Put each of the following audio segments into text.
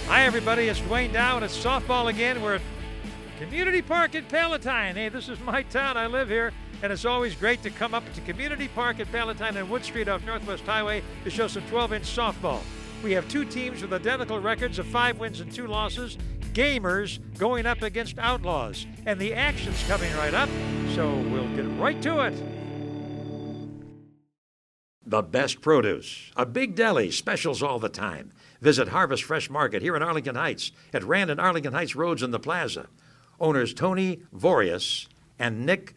Hi everybody, it's Duane Dow and it's softball again. We're at Community Park at Palatine. Hey, this is my town, I live here, and it's always great to come up to Community Park at Palatine and Wood Street off Northwest Highway to show some 12-inch softball. We have two teams with identical records of 5 wins and 2 losses. Gamers going up against Outlaws. And the action's coming right up, so we'll get right to it. The best produce, a big deli, specials all the time. Visit Harvest Fresh Market here in Arlington Heights at Rand and Arlington Heights Roads in the Plaza. Owners Tony Vorius and Nick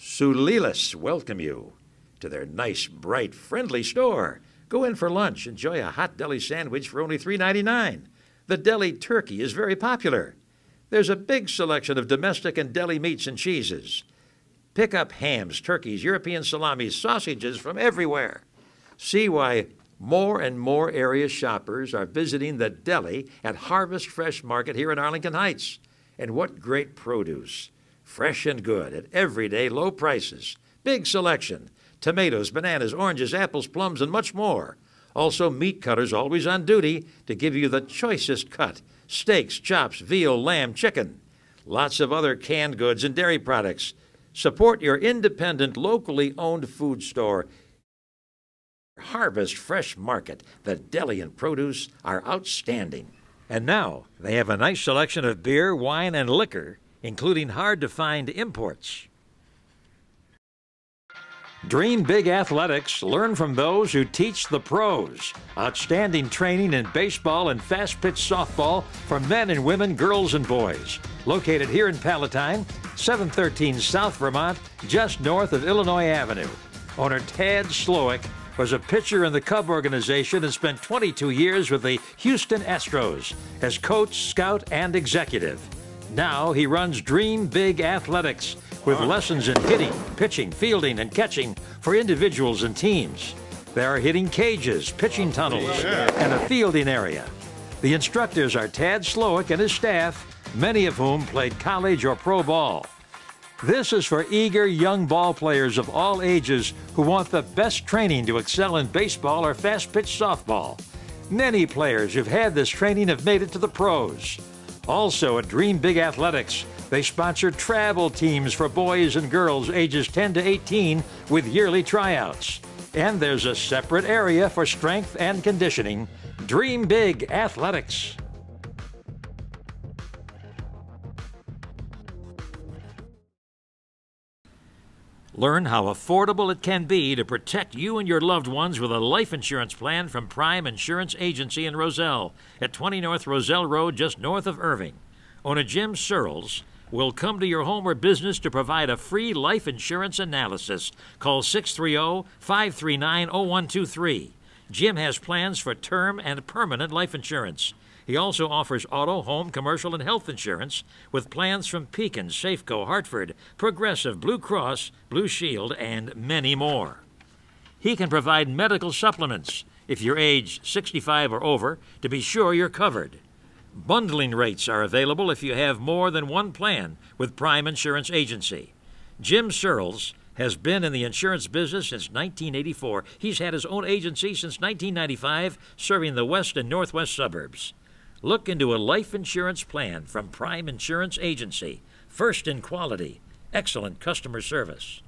Sulilis welcome you to their nice, bright, friendly store. Go in for lunch, enjoy a hot deli sandwich for only $3.99. The deli turkey is very popular. There's a big selection of domestic and deli meats and cheeses. Pick up hams, turkeys, European salamis, sausages from everywhere. See why more and more area shoppers are visiting the deli at Harvest Fresh Market here in Arlington Heights. And what great produce. Fresh and good at everyday low prices. Big selection. Tomatoes, bananas, oranges, apples, plums, and much more. Also meat cutters always on duty to give you the choicest cut. Steaks, chops, veal, lamb, chicken. Lots of other canned goods and dairy products. Support your independent, locally owned food store. Harvest Fresh Market. The deli and produce are outstanding. And now, they have a nice selection of beer, wine, and liquor, including hard-to-find imports. Dream big athletics. Learn from those who teach the pros. Outstanding training in baseball and fast-pitch softball for men and women, girls and boys. Located here in Palatine, 713 South Vermont, just north of Illinois Avenue. Owner Tad Slowick was a pitcher in the Cub organization and spent 22 years with the Houston Astros as coach, scout, and executive. Now he runs Dream Big Athletics with lessons in hitting, pitching, fielding, and catching for individuals and teams. There are hitting cages, pitching tunnels, and a fielding area. The instructors are Tad Slowick and his staff, many of whom played college or pro ball. This is for eager young ball players of all ages who want the best training to excel in baseball or fast-pitch softball. Many players who've had this training have made it to the pros. Also at Dream Big Athletics, they sponsor travel teams for boys and girls ages 10 to 18 with yearly tryouts. And there's a separate area for strength and conditioning. Dream Big Athletics. Learn how affordable it can be to protect you and your loved ones with a life insurance plan from Prime Insurance Agency in Roselle at 20 North Roselle Road, just north of Irving. Owner Jim Searles will come to your home or business to provide a free life insurance analysis. Call 630-539-0123. Jim has plans for term and permanent life insurance. He also offers auto, home, commercial, and health insurance with plans from Pekin, Safeco, Hartford, Progressive, Blue Cross, Blue Shield, and many more. He can provide medical supplements if you're age 65 or over to be sure you're covered. Bundling rates are available if you have more than one plan with Prime Insurance Agency. Jim Searles has been in the insurance business since 1984. He's had his own agency since 1995, serving the west and northwest suburbs. Look into a life insurance plan from Prime Insurance Agency. First in quality, excellent customer service.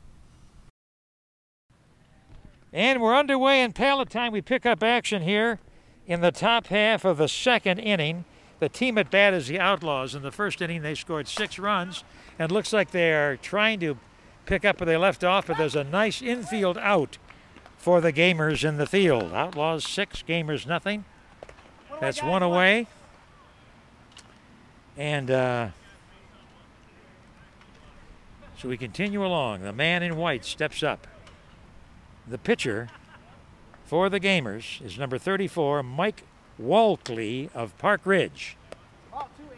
And we're underway in Palatine. We pick up action here in the top half of the second inning. The team at bat is the Outlaws. In the first inning, they scored 6 runs, and looks like they are trying to pick up where they left off, but there's a nice infield out for the Gamers in the field. Outlaws 6, Gamers nothing. That's one away. And so we continue along. The man in white steps up. The pitcher for the Gamers is number 34, Mike Walkley of Park Ridge.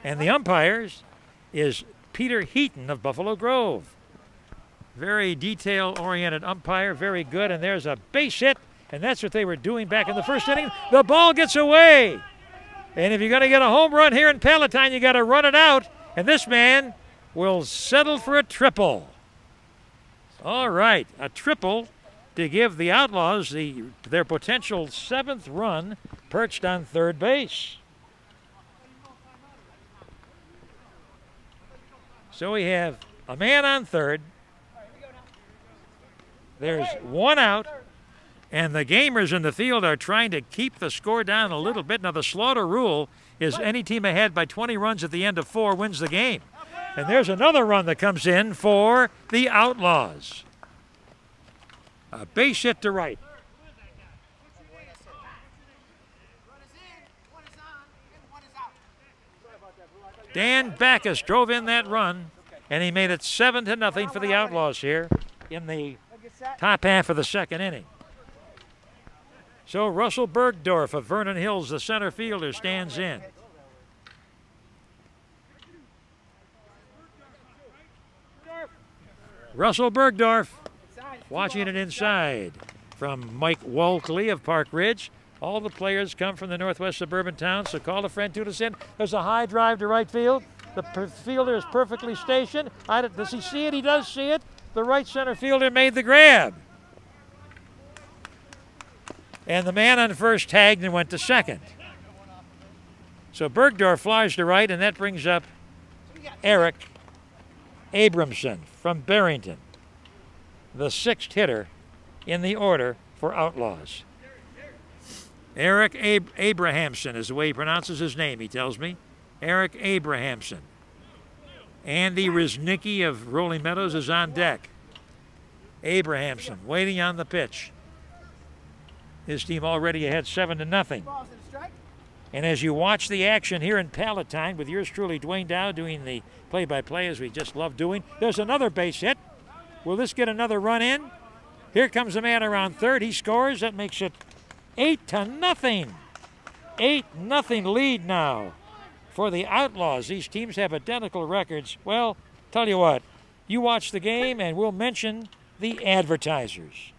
And the umpires is Peter Heaton of Buffalo Grove. Very detail-oriented umpire, very good. And there's a base hit, and that's what they were doing back in the first inning. The ball gets away. And if you're going to get a home run here in Palatine, you got to run it out. And this man will settle for a triple. All right, a triple to give the Outlaws their potential 7th run perched on third base. So we have a man on third. There's one out, and the gamers in the field are trying to keep the score down a little bit. Now, the Slaughter rule is any team ahead by 20 runs at the end of 4 wins the game. And there's another run that comes in for the Outlaws. A base hit to right. Dan Backus drove in that run, and he made it 7-0 for the Outlaws here in the top half of the second inning. So Russell Bergdorf of Vernon Hills, the center fielder, stands in. Russell Bergdorf watching it inside from Mike Walkley of Park Ridge. All the players come from the northwest suburban town, so call a friend, tune us in. There's a high drive to right field. The fielder is perfectly stationed. Does he see it? He does see it. The right center fielder made the grab. And the man on first tagged and went to second. So Bergdorf flies to right, and that brings up Eric Abramson from Barrington, the 6th hitter in the order for Outlaws. Eric Abrahamson is the way he pronounces his name, he tells me. Eric Abrahamson. Andy Riznicki of Rolling Meadows is on deck. Abrahamson waiting on the pitch. His team already ahead 7-0. And as you watch the action here in Palatine with yours truly, Duane Dow, doing the play-by-play as we just love doing, there's another base hit. Will this get another run in? Here comes a man around third. He scores. That makes it 8-0. 8-0 lead now for the Outlaws. These teams have identical records. Well, tell you what, you watch the game and we'll mention the advertisers.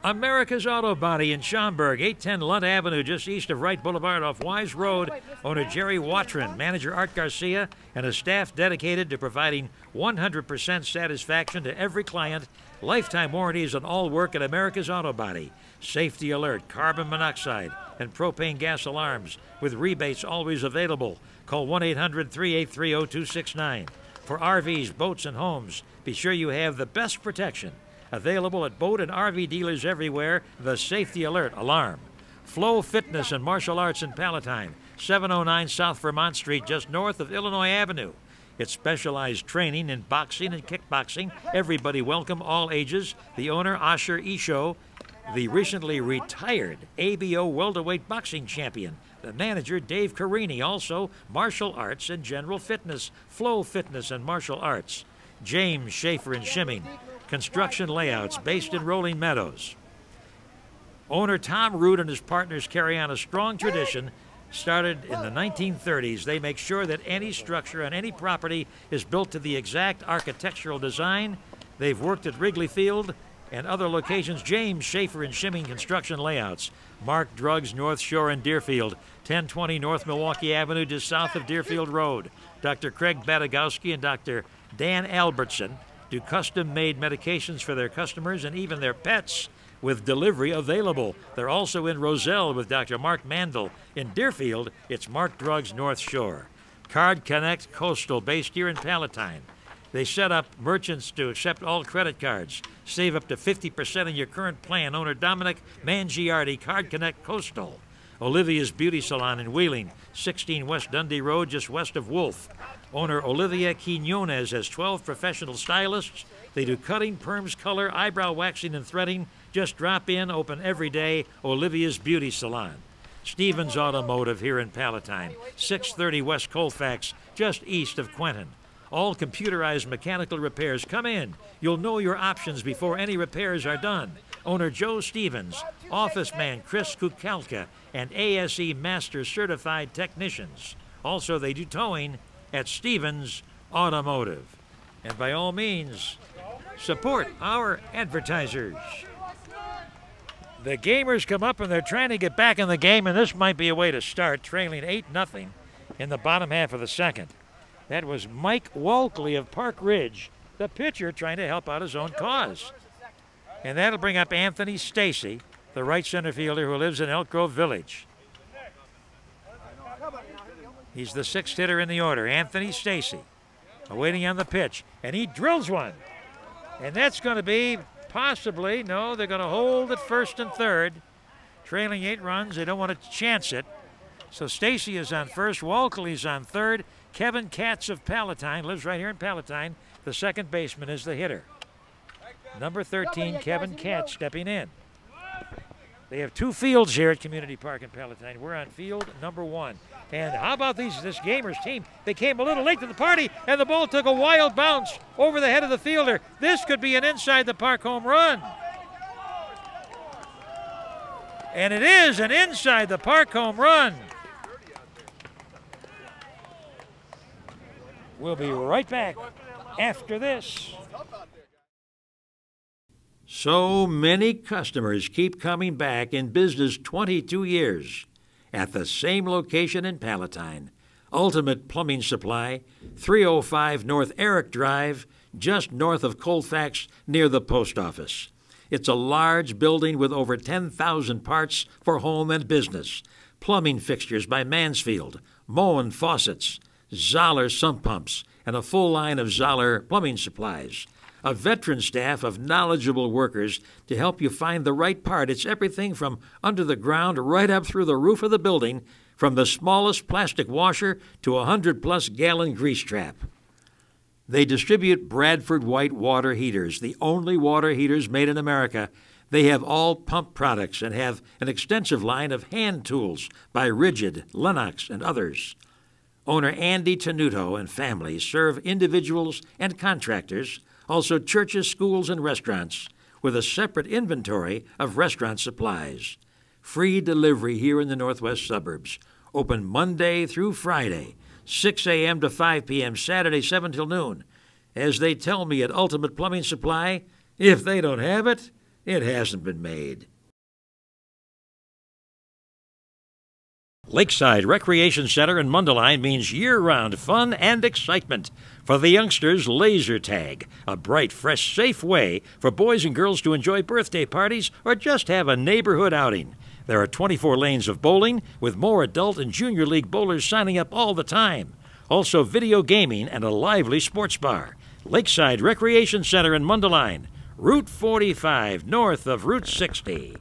America's Auto Body in Schaumburg, 810 Lunt Avenue, just east of Wright Boulevard off Wise Road. Owner Jerry Watron, manager Art Garcia, and a staff dedicated to providing 100% satisfaction to every client. Lifetime warranties on all work at America's Auto Body. Safety alert, carbon monoxide, and propane gas alarms with rebates always available. Call 1-800-383-0269. For RVs, boats, and homes, be sure you have the best protection. Available at boat and RV dealers everywhere, the Safety Alert alarm. Flow Fitness and Martial Arts in Palatine, 709 South Vermont Street, just north of Illinois Avenue. It's specialized training in boxing and kickboxing. Everybody welcome, all ages. The owner, Asher Isho, the recently retired ABO welterweight boxing champion. The manager, Dave Carini, also martial arts and general fitness. Flow Fitness and Martial Arts. James Schaefer and Shimming. Construction Layouts, based in Rolling Meadows. Owner Tom Root and his partners carry on a strong tradition started in the 1930s. They make sure that any structure on any property is built to the exact architectural design. They've worked at Wrigley Field and other locations. James Schaefer and Shimming Construction Layouts. Mark Druggs, North Shore and Deerfield, 1020 North Milwaukee Avenue, just south of Deerfield Road. Dr. Craig Badagowski and Dr. Dan Albertson do custom-made medications for their customers and even their pets with delivery available. They're also in Roselle with Dr. Mark Mandel. In Deerfield, it's Mark Druggs North Shore. Card Connect Coastal, based here in Palatine. They set up merchants to accept all credit cards. Save up to 50% on your current plan. Owner Dominic Mangiardi, Card Connect Coastal. Olivia's Beauty Salon in Wheeling, 16 West Dundee Road, just west of Wolf. Owner Olivia Quinones has 12 professional stylists. They do cutting, perms, color, eyebrow waxing, and threading. Just drop in, open every day. Olivia's Beauty Salon. Stevens Automotive here in Palatine, 630 West Colfax, just east of Quentin. All computerized mechanical repairs. Come in. You'll know your options before any repairs are done. Owner Joe Stevens, office man Chris Kukalka, and ASE Master Certified Technicians. Also, they do towing at Stevens Automotive. And by all means, support our advertisers. The gamers come up and they're trying to get back in the game, and this might be a way to start, trailing 8-0 in the bottom half of the second. That was Mike Walkley of Park Ridge, the pitcher, trying to help out his own cause. And that'll bring up Anthony Stacy, the right center fielder who lives in Elk Grove Village. He's the 6th hitter in the order, Anthony Stacy. Waiting on the pitch, and he drills one. And that's going to be possibly, no, they're going to hold at first and third. Trailing 8 runs, they don't want to chance it. So Stacy is on first, Walkley's on third. Kevin Katz of Palatine, lives right here in Palatine. The second baseman is the hitter. Number 13, Kevin Katz stepping in. They have 2 fields here at Community Park in Palatine. We're on field number 1. And how about this Gamers team? They came a little late to the party, and the ball took a wild bounce over the head of the fielder. This could be an inside the park home run. And it is an inside the park home run. We'll be right back after this. So many customers keep coming back in business 22 years at the same location in Palatine. Ultimate Plumbing Supply, 305 North Eric Drive, just north of Colfax near the post office. It's a large building with over 10,000 parts for home and business. Plumbing fixtures by Mansfield, Moen faucets, Zoller sump pumps, and a full line of Zoller plumbing supplies. A veteran staff of knowledgeable workers to help you find the right part. It's everything from under the ground right up through the roof of the building, from the smallest plastic washer to a 100-plus gallon grease trap. They distribute Bradford White water heaters, the only water heaters made in America. They have all pump products and have an extensive line of hand tools by Rigid, Lennox, and others. Owner Andy Tenuto and family serve individuals and contractors, also churches, schools, and restaurants, with a separate inventory of restaurant supplies. Free delivery here in the northwest suburbs. Open Monday through Friday, 6 a.m. to 5 p.m., Saturday 7 till noon. As they tell me at Ultimate Plumbing Supply, if they don't have it, it hasn't been made. Lakeside Recreation Center in Mundelein means year-round fun and excitement. For the youngsters, laser tag, a bright, fresh, safe way for boys and girls to enjoy birthday parties or just have a neighborhood outing. There are 24 lanes of bowling, with more adult and junior league bowlers signing up all the time. Also video gaming and a lively sports bar. Lakeside Recreation Center in Mundelein, Route 45, north of Route 60.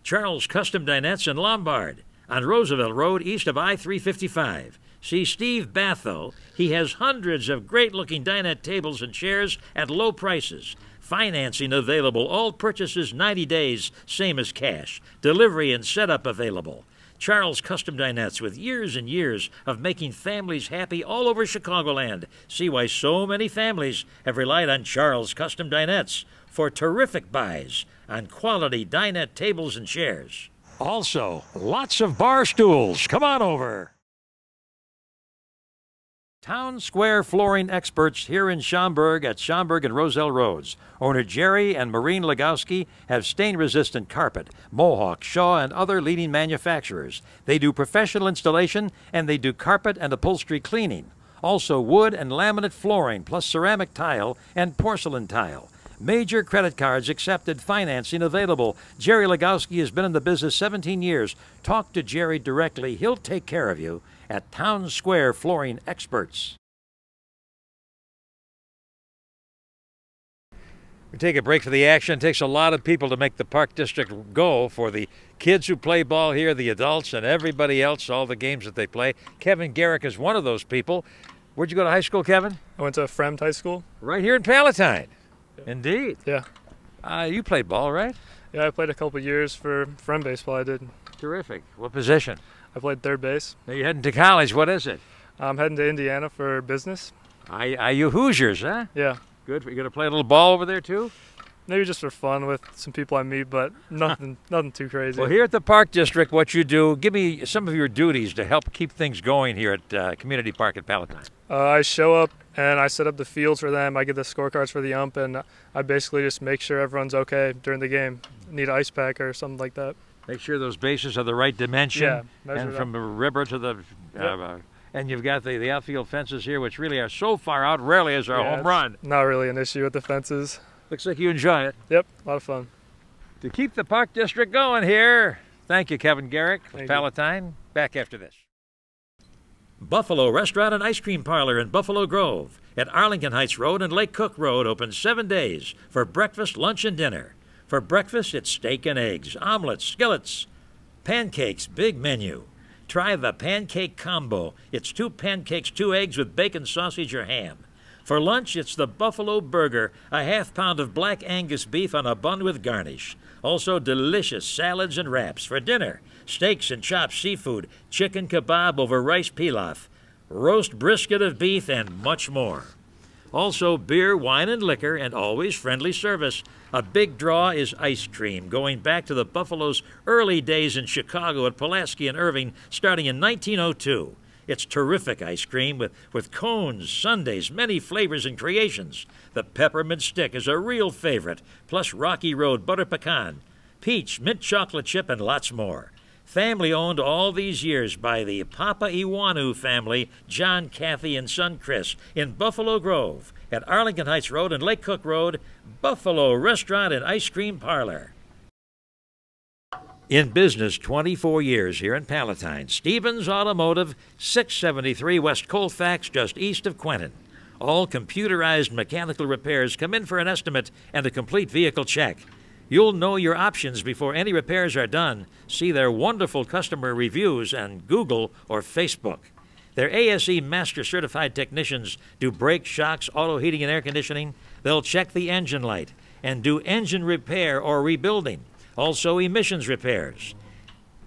Charles Custom Dinettes in Lombard, on Roosevelt Road, east of I-355. See Steve Batho. He has hundreds of great-looking dinette tables and chairs at low prices. Financing available. All purchases 90 days, same as cash. Delivery and setup available. Charles Custom Dinettes, with years and years of making families happy all over Chicagoland. See why so many families have relied on Charles Custom Dinettes for terrific buys on quality dinette tables and chairs. Also, lots of bar stools. Come on over. Town Square Flooring Experts here in Schaumburg at Schaumburg and Roselle Roads. Owner Jerry and Maureen Legowski have stain-resistant carpet, Mohawk, Shaw, and other leading manufacturers. They do professional installation, and they do carpet and upholstery cleaning. Also wood and laminate flooring, plus ceramic tile and porcelain tile. Major credit cards accepted, financing available. Jerry Legowski has been in the business 17 years. Talk to Jerry directly. He'll take care of you at Town Square Flooring Experts. We take a break for the action. It takes a lot of people to make the Park District go, for the kids who play ball here, the adults, and everybody else, all the games that they play. Kevin Garrick is one of those people. Where'd you go to high school, Kevin? I went to Fremd High School. Right here in Palatine. Indeed. Yeah. You played ball, right? Yeah, I played a couple years for Fremd baseball. I did. Terrific. What position? I played third base. Now you're heading to college. What is it? I'm heading to Indiana for business. Are you Hoosiers, huh? Yeah. Good. You going to play a little ball over there, too? Maybe just for fun with some people I meet, but nothing too crazy. Well, here at the Park District, what you do, give me some of your duties to help keep things going here at Community Park at Palatine. I show up and I set up the fields for them. I get the scorecards for the ump, and I basically just make sure everyone's okay during the game. Need an ice pack or something like that. Make sure those bases are the right dimension. Yeah, and from the river to the and you've got the outfield fences here, which really are so far out, rarely is there a home run. Not really an issue with the fences. Looks like you enjoy it. Yep, a lot of fun. To keep the Park District going here, thank you, Kevin Garrick with Palatine. Back after this. Buffalo Restaurant and Ice Cream Parlor in Buffalo Grove at Arlington Heights Road and Lake Cook Road, open 7 days for breakfast, lunch, and dinner. For breakfast, it's steak and eggs, omelets, skillets, pancakes, big menu. Try the pancake combo. It's 2 pancakes, 2 eggs with bacon, sausage, or ham. For lunch, it's the Buffalo Burger, a half-pound of black Angus beef on a bun with garnish. Also delicious salads and wraps. For dinner, steaks and chopped seafood, chicken kebab over rice pilaf, roast brisket of beef, and much more. Also beer, wine, and liquor, and always friendly service. A big draw is ice cream, going back to the Buffalo's early days in Chicago at Pulaski and Irving, starting in 1902. It's terrific ice cream with cones, sundaes, many flavors and creations. The peppermint stick is a real favorite, plus Rocky Road butter pecan, peach, mint chocolate chip, and lots more. Family owned all these years by the Papa Iwanu family, John, Kathy, and son Chris, in Buffalo Grove at Arlington Heights Road and Lake Cook Road, Buffalo Restaurant and Ice Cream Parlor. In business 24 years here in Palatine, Stevens Automotive, 673 West Colfax, just east of Quentin. All computerized mechanical repairs come in for an estimate and a complete vehicle check. You'll know your options before any repairs are done. See their wonderful customer reviews on Google or Facebook. Their ASE Master Certified technicians do brake, shocks, auto heating, and air conditioning. They'll check the engine light and do engine repair or rebuilding. Also emissions repairs.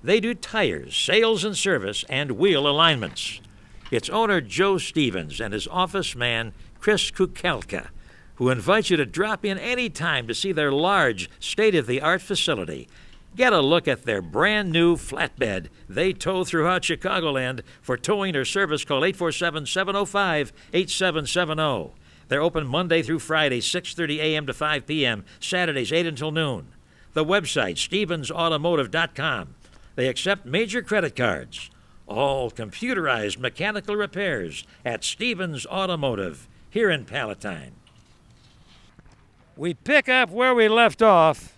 They do tires, sales and service, and wheel alignments. It's owner Joe Stevens and his office man, Chris Kukelka, who invite you to drop in any time to see their large, state-of-the-art facility. Get a look at their brand-new flatbed they tow throughout Chicagoland. For towing or service, call 847-705-8770. They're open Monday through Friday, 6:30 a.m. to 5 p.m., Saturdays 8 until noon. The website, stevensautomotive.com. They accept major credit cards. All computerized mechanical repairs at Stevens Automotive here in Palatine. We pick up where we left off.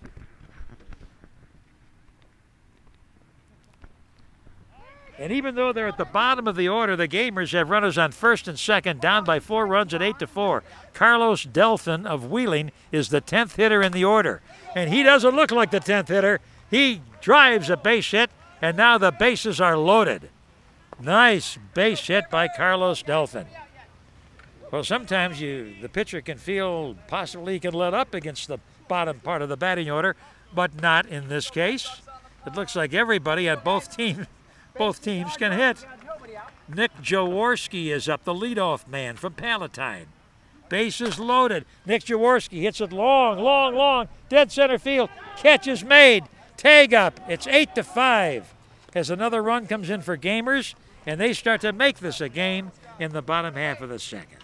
And even though they're at the bottom of the order, the Gamers have runners on first and second, down by 4 runs at 8-4. Carlos Delphin of Wheeling is the 10th hitter in the order. And he doesn't look like the 10th hitter. He drives a base hit, and now the bases are loaded. Nice base hit by Carlos Delphin. Well, sometimes the pitcher can feel possibly he can let up against the bottom part of the batting order, but not in this case. It looks like everybody at both teams can hit. Nick Jaworski is up, the leadoff man from Palatine. Bases loaded. Nick Jaworski hits it long, dead center field. Catch is made. Tag up. It's 8-5. As another run comes in for Gamers, and they start to make this a game in the bottom half of the second.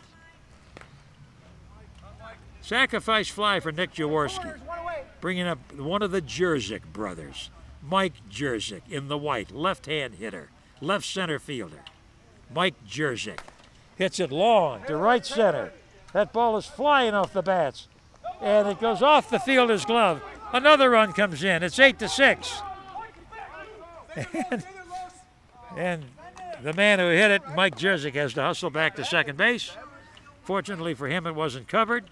Sacrifice fly for Nick Jaworski. Bringing up one of the Jerzyk brothers. Mike Jerzyk in the white, left-hand hitter, left center fielder. Mike Jerzyk hits it long to right center. That ball is flying off the bats, and it goes off the fielder's glove. Another run comes in. It's 8-6. And the man who hit it, Mike Jerzyk, has to hustle back to second base. Fortunately for him, it wasn't covered.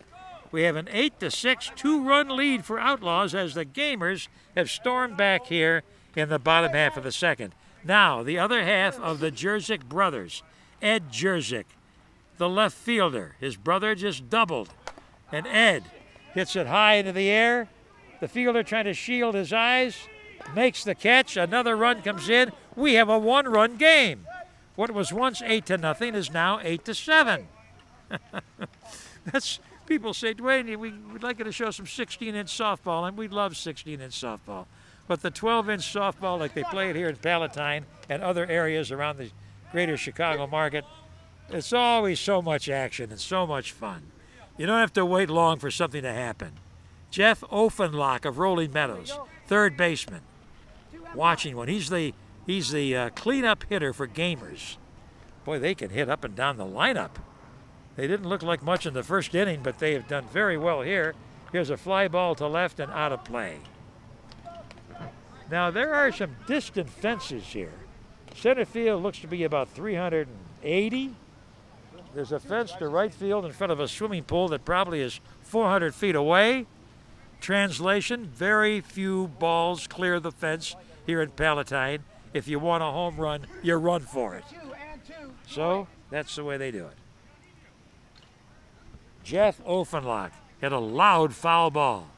We have an 8-6 two-run lead for Outlaws as the Gamers have stormed back here in the bottom half of the second. Now, the other half of the Jerzyk brothers. Ed Jerzyk, the left fielder. His brother just doubled. And Ed hits it high into the air. The fielder trying to shield his eyes, makes the catch. Another run comes in. We have a one-run game. What was once 8-0 is now 8-7. People say, Duane, we'd like you to show some 16-inch softball, and we love 16-inch softball. But the 12-inch softball, like they play it here in Palatine and other areas around the greater Chicago market, it's always so much action and so much fun. You don't have to wait long for something to happen. Jeff Offenlock of Rolling Meadows, third baseman, watching one. He's the cleanup hitter for Gamers. Boy, they can hit up and down the lineup. They didn't look like much in the first inning, but they have done very well here. Here's a fly ball to left and out of play. Now, there are some distant fences here. Center field looks to be about 380. There's a fence to right field in front of a swimming pool that probably is 400 feet away. Translation, very few balls clear the fence here in Palatine. If you want a home run, you run for it. So that's the way they do it. Jeff Offenloch hit a loud foul ball.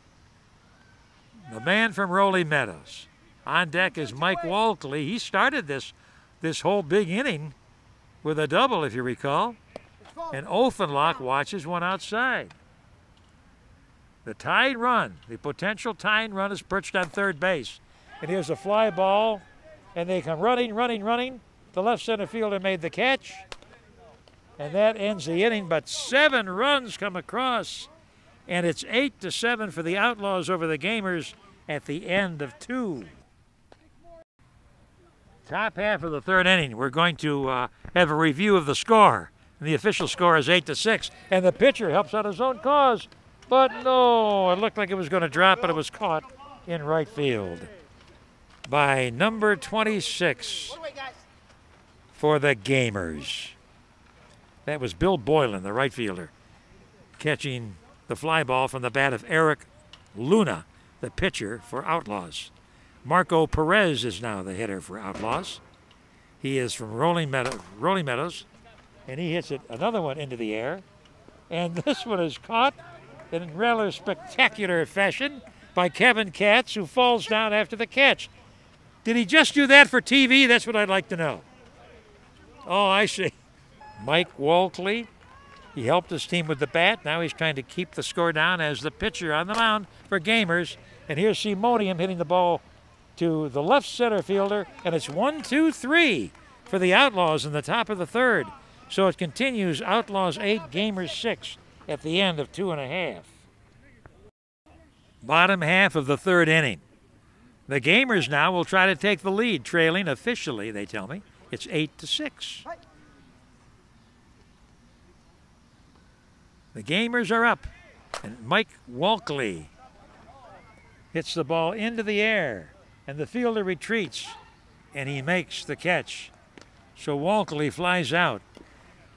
The man from Rolling Meadows. On deck is Mike Walkley. He started this whole big inning with a double, if you recall. And Offenloch watches one outside. The tying run, the potential tying run is perched on third base. And here's a fly ball, and they come running. The left center fielder made the catch, and that ends the inning, but 7 runs come across, and it's 8-7 for the Outlaws over the Gamers at the end of 2. Top half of the third inning, we're going to have a review of the score. And the official score is 8-6, and the pitcher helps out his own cause. But no, it looked like it was going to drop, but it was caught in right field by number 26 for the Gamers. That was Bill Boylan, the right fielder, catching the fly ball from the bat of Eric Luna, the pitcher for Outlaws. Marco Perez is now the hitter for Outlaws. He is from Rolling Meadows, and he hits it another one into the air. And this one is caught in rather spectacular fashion by Kevin Katz, who falls down after the catch. Did he just do that for TV? That's what I'd like to know. Oh, I see. Mike Walkley, he helped his team with the bat. Now he's trying to keep the score down as the pitcher on the mound for Gamers. And here's Simonium hitting the ball to the left center fielder, and it's 1-2-3 for the Outlaws in the top of the third. So it continues, Outlaws 8, Gamers 6 at the end of 2.5. Bottom half of the third inning. The Gamers now will try to take the lead, trailing officially, they tell me. It's 8-6. The Gamers are up, and Mike Walkley hits the ball into the air, and the fielder retreats, and he makes the catch. So Walkley flies out.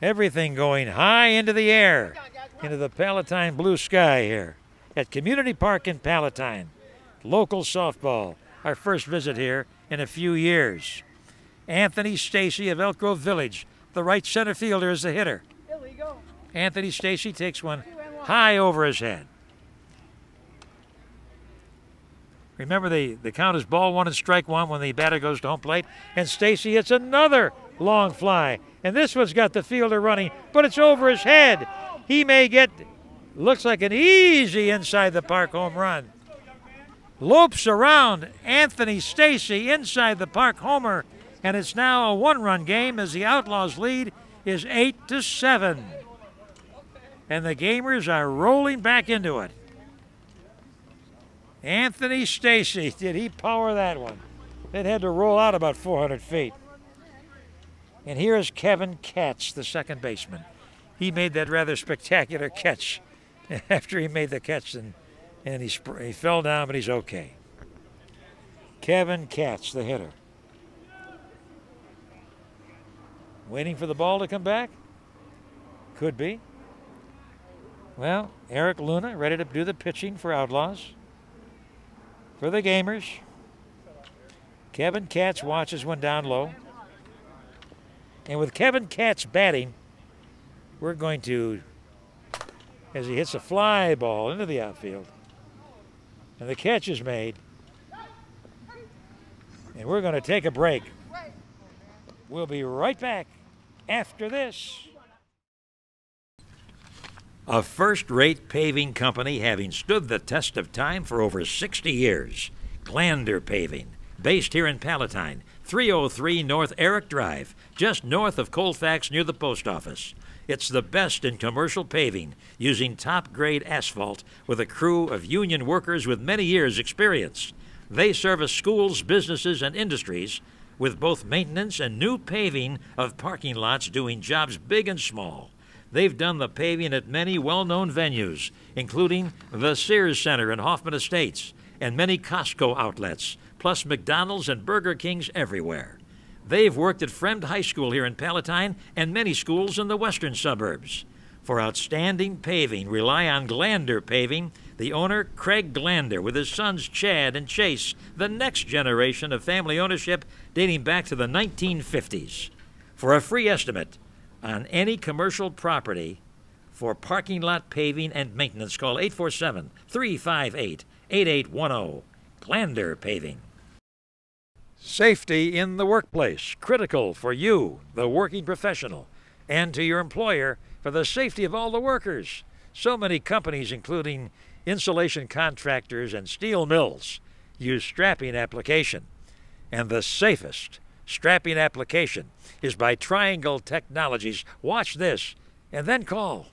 Everything going high into the air, into the Palatine blue sky here at Community Park in Palatine. Local softball, our first visit here in a few years. Anthony Stacy of Elk Grove Village, the right center fielder, is the hitter. Anthony Stacy takes one high over his head. Remember, the count is ball 1 and strike 1 when the batter goes to home plate. And Stacy hits another long fly. And this one's got the fielder running, but it's over his head. He may get, looks like an easy inside the park home run. Lopes around Anthony Stacy inside the park homer. And it's now a 1-run game as the Outlaws lead is 8-7. And the Gamers are rolling back into it. Anthony Stacy, did he power that one? It had to roll out about 400 feet. And here is Kevin Katz, the second baseman. He made that rather spectacular catch. After he made the catch, and he fell down, but he's okay. Kevin Katz, the hitter. Waiting for the ball to come back? Could be. Well, Eric Luna ready to do the pitching for Outlaws. For the Gamers. Kevin Katz watches one down low. And with Kevin Katz batting, we're going to, as he hits a fly ball into the outfield, and the catch is made, and we're going to take a break. We'll be right back after this. A first-rate paving company having stood the test of time for over 60 years. Glander Paving, based here in Palatine, 303 North Eric Drive, just north of Colfax near the post office. It's the best in commercial paving, using top-grade asphalt with a crew of union workers with many years' experience. They service schools, businesses, and industries with both maintenance and new paving of parking lots, doing jobs big and small. They've done the paving at many well-known venues, including the Sears Center in Hoffman Estates and many Costco outlets, plus McDonald's and Burger Kings everywhere. They've worked at Fremd High School here in Palatine and many schools in the western suburbs. For outstanding paving, rely on Glander Paving. The owner, Craig Glander, with his sons Chad and Chase, the next generation of family ownership dating back to the 1950s. For a free estimate on any commercial property for parking lot paving and maintenance, call 847-358-8810. Glander Paving. Safety in the workplace, critical for you, the working professional, and to your employer for the safety of all the workers. So many companies, including insulation contractors and steel mills, use strapping application. And the safest strapping application is by Triangle Technologies. Watch this and then call.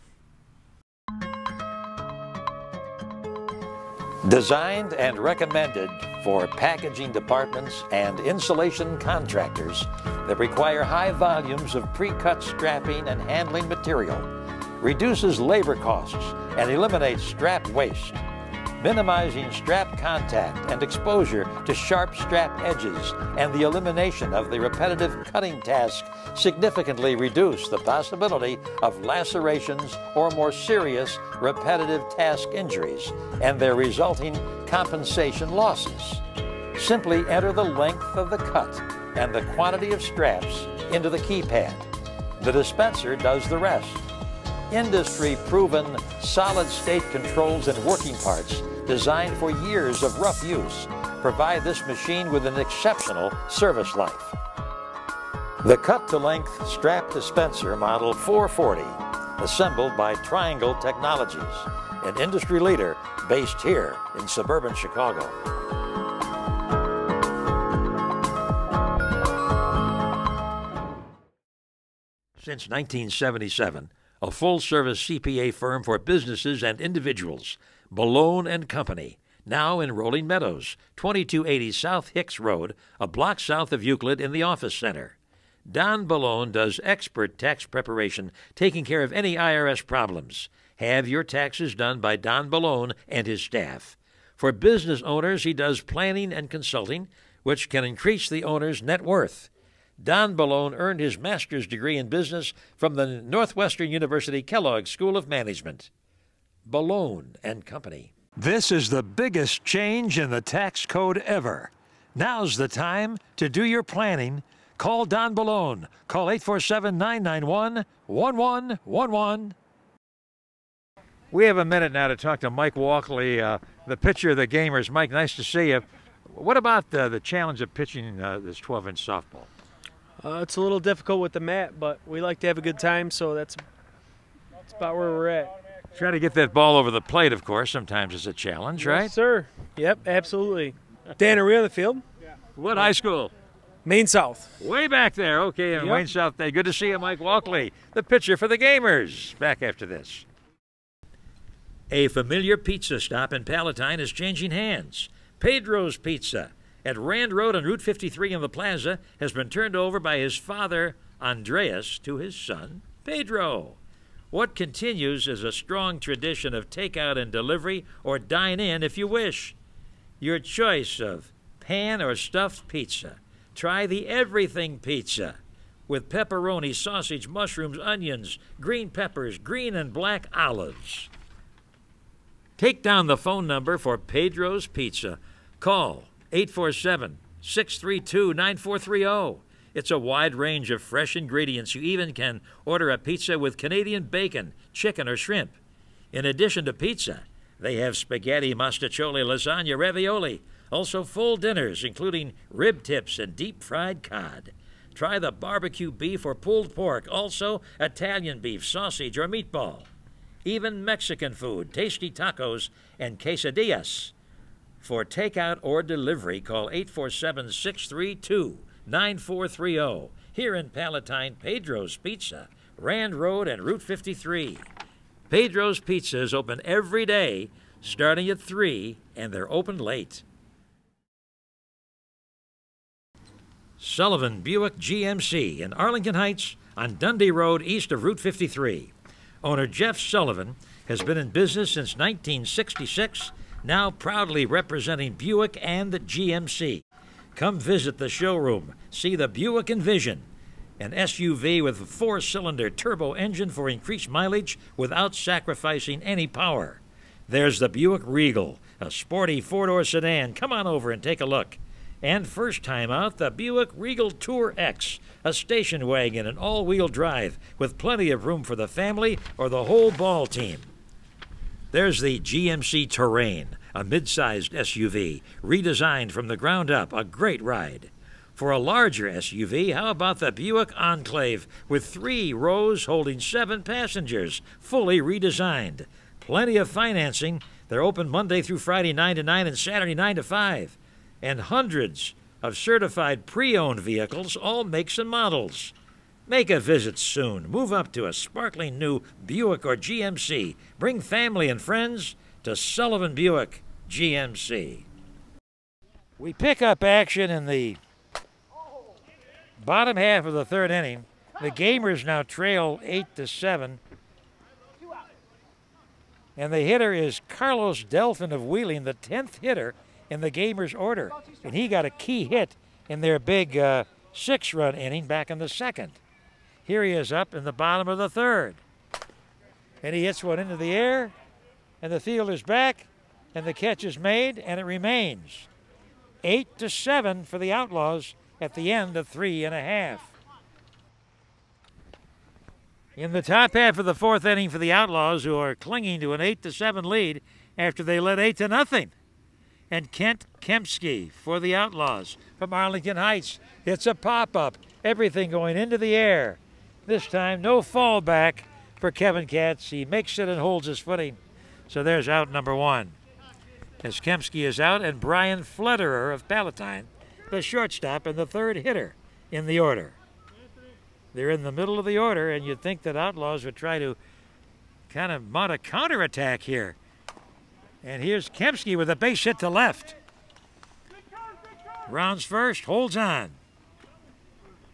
Designed and recommended for packaging departments and insulation contractors that require high volumes of pre-cut strapping and handling material, reduces labor costs and eliminates strap waste, minimizing strap contact and exposure to sharp strap edges, and the elimination of the repetitive cutting task significantly reduce the possibility of lacerations or more serious repetitive task injuries and their resulting compensation losses. Simply enter the length of the cut and the quantity of straps into the keypad. The dispenser does the rest. Industry-proven solid-state controls and working parts designed for years of rough use provide this machine with an exceptional service life. The cut-to-length strap dispenser model 440, assembled by Triangle Technologies, an industry leader based here in suburban Chicago. Since 1977, a full-service CPA firm for businesses and individuals, Balone and Company, now in Rolling Meadows, 2280 South Hicks Road, a block south of Euclid in the Office Center. Don Balone does expert tax preparation, taking care of any IRS problems. Have your taxes done by Don Balone and his staff. For business owners, he does planning and consulting, which can increase the owner's net worth. Don Balone earned his master's degree in business from the Northwestern University Kellogg School of Management. Balone and Company. This is the biggest change in the tax code ever. Now's the time to do your planning. Call Don Balone. Call 847-991-1111. We have a minute now to talk to Mike Walkley, the pitcher of the Gamers. Mike, nice to see you. What about the challenge of pitching this 12-inch softball? It's a little difficult with the mat, but we like to have a good time, so that's about where we're at. Try to get that ball over the plate, of course. Sometimes it's a challenge, right? Yes, sir. Yep, absolutely. Dan, are we on the field? Yeah. What high school? Maine South. Way back there. Okay, in Wayne South Day. Good to see you, Mike Walkley, the pitcher for the Gamers. Back after this. A familiar pizza stop in Palatine is changing hands. Pedro's Pizza at Rand Road and Route 53 in the Plaza has been turned over by his father, Andreas, to his son, Pedro. What continues is a strong tradition of takeout and delivery, or dine in if you wish. Your choice of pan or stuffed pizza. Try the Everything Pizza with pepperoni, sausage, mushrooms, onions, green peppers, green and black olives. Take down the phone number for Pedro's Pizza. Call 847-632-9430. It's a wide range of fresh ingredients. You even can order a pizza with Canadian bacon, chicken, or shrimp. In addition to pizza, they have spaghetti, mostaccioli, lasagna, ravioli. Also full dinners, including rib tips and deep-fried cod. Try the barbecue beef or pulled pork. Also Italian beef, sausage, or meatball. Even Mexican food, tasty tacos, and quesadillas. For takeout or delivery, call 847-632-9430. Here in Palatine, Pedro's Pizza, Rand Road and Route 53. Pedro's Pizza is open every day, starting at 3, and they're open late. Sullivan Buick GMC in Arlington Heights on Dundee Road east of Route 53. Owner Jeff Sullivan has been in business since 1966, now proudly representing Buick and the GMC. Come visit the showroom. See the Buick Envision, an SUV with a 4-cylinder turbo engine for increased mileage without sacrificing any power. There's the Buick Regal, a sporty 4-door sedan. Come on over and take a look. And first time out, the Buick Regal Tour X, a station wagon and all-wheel drive with plenty of room for the family or the whole ball team. There's the GMC Terrain, a mid-sized SUV, redesigned from the ground up, a great ride. For a larger SUV, how about the Buick Enclave with 3 rows holding 7 passengers, fully redesigned. Plenty of financing. They're open Monday through Friday 9 to 9 and Saturday 9 to 5. And hundreds of certified pre-owned vehicles, all makes and models. Make a visit soon. Move up to a sparkling new Buick or GMC. Bring family and friends to Sullivan Buick GMC. We pick up action in the bottom half of the 3rd inning. The Gamers now trail 8-7. And the hitter is Carlos Delphin of Wheeling, the 10th hitter in the Gamers order. And he got a key hit in their big 6-run inning back in the 2nd. Here he is up in the bottom of the 3rd. And he hits one into the air, and the fielder's back, and the catch is made, and it remains 8-7 for the Outlaws at the end of 3 1/2. In the top half of the 4th inning for the Outlaws, who are clinging to an 8-7 lead after they led 8-0. And Kent Kempsky for the Outlaws from Arlington Heights hits a pop-up, everything going into the air. This time, no fallback for Kevin Katz. He makes it and holds his footing. So there's out number 1. As Kempsky is out, and Brian Flederer of Palatine, the shortstop and the 3rd hitter in the order. They're in the middle of the order, and you'd think that Outlaws would try to kind of mount a counterattack here. And here's Kempsky with a base hit to left. Rounds first, holds on.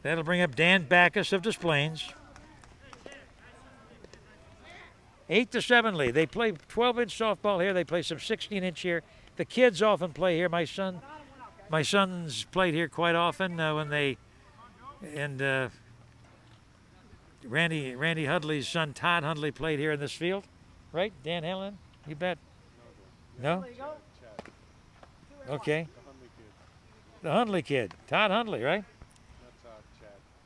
That'll bring up Dan Backus of Des Plaines. 8-7 lead. They play 12-inch softball here. They play some 16-inch here. The kids often play here. My son's played here quite often when they, and Randy Hudley's son Todd Hundley played here in this field, right? Dan Helen, you bet. No? Okay. The Hundley kid, Todd Hundley, right?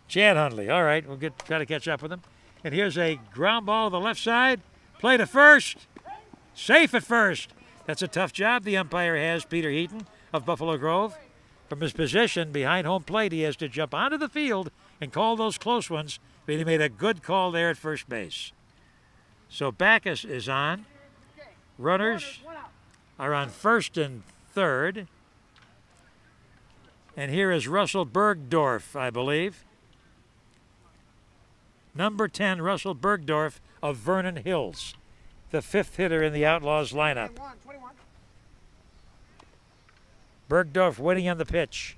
Chad Hundley. All right, we'll try to catch up with him. And here's a ground ball to the left side. Play to first. Safe at first. That's a tough job the umpire has, Peter Heaton of Buffalo Grove. From his position behind home plate, he has to jump onto the field and call those close ones, but he made a good call there at first base. So Backus is on. Runners are on 1st and 3rd. And here is Russell Bergdorf, I believe. Number 10, Russell Bergdorf of Vernon Hills, the 5th hitter in the Outlaws lineup. 21. Bergdorf waiting on the pitch.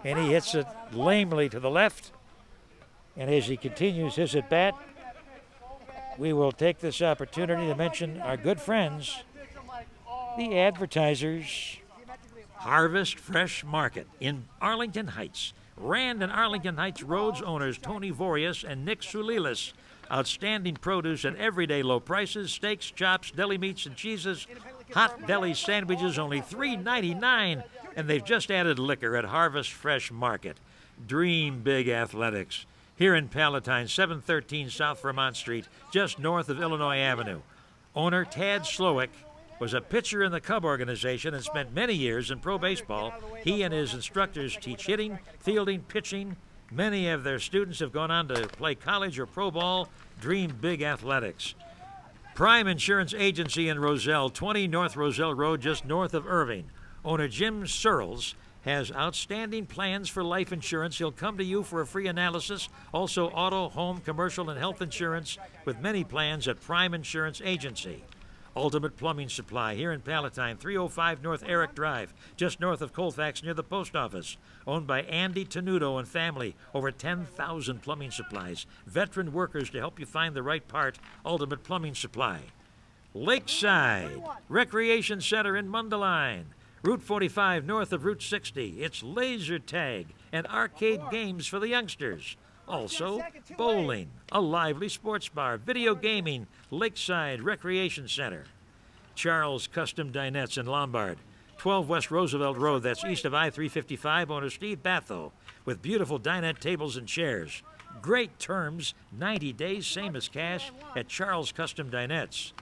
And he hits it lamely to the left. And as he continues his at-bat, we will take this opportunity to mention our good friends, the advertisers. Harvest Fresh Market in Arlington Heights. Rand and Arlington Heights Roads owners Tony Vorius and Nick Sulilis. Outstanding produce at everyday low prices. Steaks, chops, deli meats and cheeses. Hot deli sandwiches only $3.99. And they've just added liquor at Harvest Fresh Market. Dream big athletics. Here in Palatine, 713 South Vermont Street, just north of Illinois Avenue. Owner Tad Slowick was a pitcher in the Cub organization and spent many years in pro baseball. He and his instructors teach hitting, fielding, pitching. Many of their students have gone on to play college or pro ball. Dream big athletics. Prime Insurance Agency in Roselle, 20 North Roselle Road, just north of Irving. Owner Jim Searles has outstanding plans for life insurance. He'll come to you for a free analysis. Also auto, home, commercial, and health insurance with many plans at Prime Insurance Agency. Ultimate Plumbing Supply here in Palatine, 305 North Eric Drive, just north of Colfax near the post office. Owned by Andy Tenuto and family. Over 10,000 plumbing supplies. Veteran workers to help you find the right part. Ultimate Plumbing Supply. Lakeside Recreation Center in Mundelein. Route 45 north of Route 60. It's laser tag and arcade games for the youngsters. Also, bowling, a lively sports bar, video gaming, Lakeside Recreation Center. Charles Custom Dinettes in Lombard. 12 West Roosevelt Road, that's east of I-355, owner Steve Batho, with beautiful dinette tables and chairs. Great terms, 90 days, same as cash, at Charles Custom Dinettes.